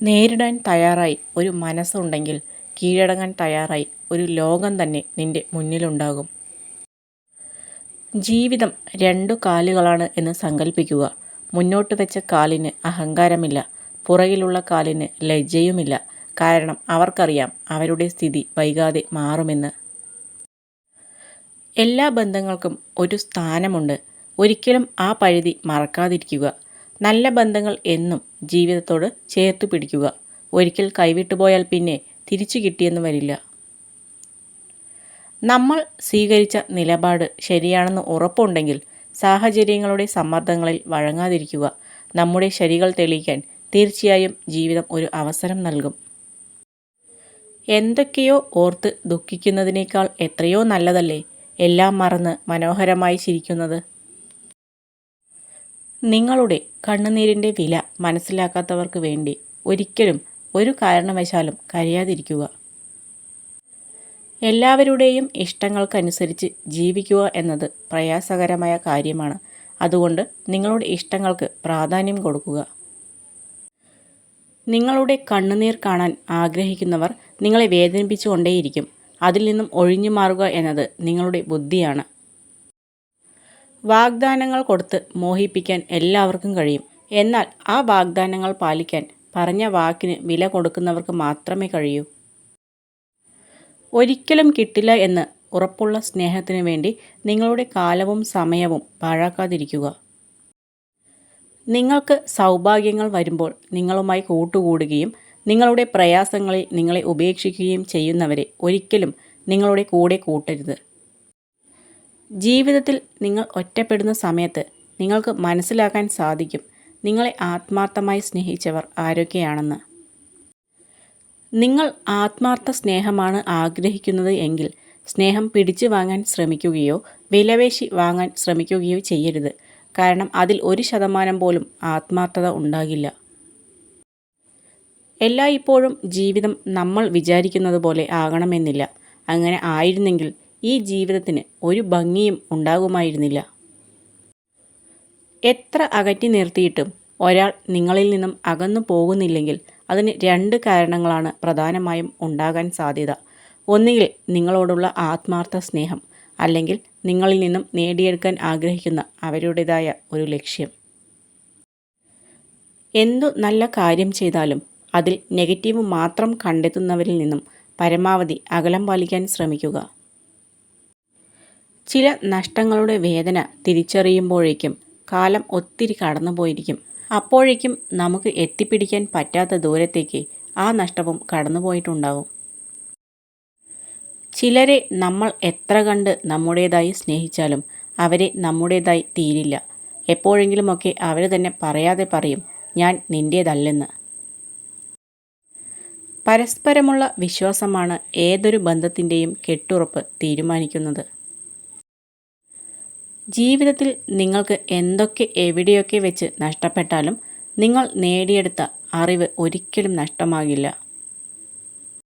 നേരിടാൻ തയ്യാറായി ഒരു മനസ്സുണ്ടെങ്കിൽ കീഴടങ്ങാൻ തയ്യാറായി ഒരു ലോകം തന്നെ നിന്റെ മുന്നിലുണ്ടാകും. ജീവിതം രണ്ടു കാലുകളാണ് എന്ന് സങ്കല്പിക്കുക. മുന്നോട്ട് വെച്ച കാലിന് അഹങ്കാരമില്ല, പുറകിലുള്ള കാലിന് ലജ്ജയുമില്ല. കാരണം അവർക്കറിയാം അവരുടെ സ്ഥിതി വൈകാതെ മാറുമെന്ന്. എല്ലാ ബന്ധങ്ങൾക്കും ഒരു സ്ഥാനമുണ്ട്. ഒരിക്കലും ആ പരിധി മറക്കാതിരിക്കുക. നല്ല ബന്ധങ്ങൾ എന്നും ജീവിതത്തോട് ചേർത്തു പിടിക്കുക. ഒരിക്കൽ കൈവിട്ടുപോയാൽ പിന്നെ തിരിച്ചു കിട്ടിയെന്ന് വരില്ല. നമ്മൾ സ്വീകരിച്ച നിലപാട് ശരിയാണെന്ന് ഉറപ്പുണ്ടെങ്കിൽ സാഹചര്യങ്ങളുടെ സമ്മർദ്ദങ്ങളിൽ വഴങ്ങാതിരിക്കുക. നമ്മുടെ ശരികൾ തെളിയിക്കാൻ തീർച്ചയായും ജീവിതം ഒരു അവസരം നൽകും. എന്തൊക്കെയോ ഓർത്ത് ദുഃഖിക്കുന്നതിനേക്കാൾ എത്രയോ നല്ലതല്ലേ എല്ലാം മറന്ന് മനോഹരമായി ചിരിക്കുന്നത്. നിങ്ങളുടെ കണ്ണുനീരിൻ്റെ വില മനസ്സിലാക്കാത്തവർക്ക് വേണ്ടി ഒരിക്കലും ഒരു കാരണവശാലും കരയാതിരിക്കുക. എല്ലാവരുടെയും ഇഷ്ടങ്ങൾക്കനുസരിച്ച് ജീവിക്കുക എന്നത് പ്രയാസകരമായ കാര്യമാണ്. അതുകൊണ്ട് നിങ്ങളുടെ ഇഷ്ടങ്ങൾക്ക് പ്രാധാന്യം കൊടുക്കുക. നിങ്ങളുടെ കണ്ണുനീർ കാണാൻ ആഗ്രഹിക്കുന്നവർ നിങ്ങളെ വേദനിപ്പിച്ചുകൊണ്ടേയിരിക്കും. അതിൽ നിന്നും ഒഴിഞ്ഞു മാറുക എന്നത് നിങ്ങളുടെ ബുദ്ധിയാണ്. വാഗ്ദാനങ്ങൾ കൊടുത്ത് മോഹിപ്പിക്കാൻ എല്ലാവർക്കും കഴിയും. എന്നാൽ ആ വാഗ്ദാനങ്ങൾ പാലിക്കാൻ പറഞ്ഞ വാക്കിന് വില കൊടുക്കുന്നവർക്ക് മാത്രമേ കഴിയൂ. ഒരിക്കലും കിട്ടില്ല എന്ന് ഉറപ്പുള്ള സ്നേഹത്തിനു വേണ്ടി നിങ്ങളുടെ കാലവും സമയവും പാഴാക്കാതിരിക്കുക. നിങ്ങൾക്ക് സൗഭാഗ്യങ്ങൾ വരുമ്പോൾ നിങ്ങളുമായി കൂട്ടുകൂടുകയും നിങ്ങളുടെ പ്രയാസങ്ങളിൽ നിങ്ങളെ ഉപേക്ഷിക്കുകയും ചെയ്യുന്നവരെ ഒരിക്കലും നിങ്ങളുടെ കൂടെ കൂട്ടരുത്. ജീവിതത്തിൽ നിങ്ങൾ ഒറ്റപ്പെടുന്ന സമയത്ത് നിങ്ങൾക്ക് മനസ്സിലാക്കാൻ സാധിക്കും നിങ്ങളെ ആത്മാർത്ഥമായി സ്നേഹിച്ചവർ ആരൊക്കെയാണെന്ന്. നിങ്ങൾ ആത്മാർത്ഥ സ്നേഹമാണ് ആഗ്രഹിക്കുന്നത് എങ്കിൽ സ്നേഹം പിടിച്ചു വാങ്ങാൻ ശ്രമിക്കുകയോ വിലപേശി വാങ്ങാൻ ശ്രമിക്കുകയോ ചെയ്യരുത്. കാരണം അതിൽ 1% പോലും ആത്മാർത്ഥത ഉണ്ടാകില്ല. എല്ലായ്പ്പോഴും ജീവിതം നമ്മൾ വിചാരിക്കുന്നത് പോലെ ആകണമെന്നില്ല. അങ്ങനെ ആയിരുന്നെങ്കിൽ ഈ ജീവിതത്തിന് ഒരു ഭംഗിയും ഉണ്ടാകുമായിരുന്നില്ല. എത്ര അകറ്റി നിർത്തിയിട്ടും ഒരാൾ നിങ്ങളിൽ നിന്നും അകന്നു പോകുന്നില്ലെങ്കിൽ അതിന് 2 കാരണങ്ങളാണ് പ്രധാനമായും ഉണ്ടാകാൻ സാധ്യത. ഒന്നുകിൽ നിങ്ങളോടുള്ള ആത്മാർത്ഥ സ്നേഹം, അല്ലെങ്കിൽ നിങ്ങളിൽ നിന്നും നേടിയെടുക്കാൻ ആഗ്രഹിക്കുന്ന അവരുടേതായ ഒരു ലക്ഷ്യം. എന്തു നല്ല കാര്യം ചെയ്താലും അതിൽ നെഗറ്റീവ് മാത്രം കണ്ടെത്തുന്നവരിൽ നിന്നും പരമാവധി അകലം പാലിക്കാൻ ശ്രമിക്കുക. ചില നഷ്ടങ്ങളുടെ വേദന തിരിച്ചറിയുമ്പോഴേക്കും കാലം ഒത്തിരി കടന്നുപോയിരിക്കും. അപ്പോഴേക്കും നമുക്ക് എത്തിപ്പിടിക്കാൻ പറ്റാത്ത ദൂരത്തേക്ക് ആ നഷ്ടവും കടന്നുപോയിട്ടുണ്ടാവും. ചിലരെ നമ്മൾ എത്ര കണ്ട് നമ്മുടേതായി സ്നേഹിച്ചാലും അവരെ നമ്മുടേതായി തീരില്ല. എപ്പോഴെങ്കിലുമൊക്കെ അവർ തന്നെ പറയാതെ പറയും, ഞാൻ നിൻ്റേതല്ലെന്ന്. പരസ്പരമുള്ള വിശ്വാസമാണ് ഏതൊരു ബന്ധത്തിൻ്റെയും കെട്ടുറപ്പ് തീരുമാനിക്കുന്നത്. ജീവിതത്തിൽ നിങ്ങൾക്ക് എന്തൊക്കെ എവിടെയൊക്കെ വെച്ച് നഷ്ടപ്പെട്ടാലും നിങ്ങൾ നേടിയെടുത്ത അറിവ് ഒരിക്കലും നഷ്ടമാകില്ല.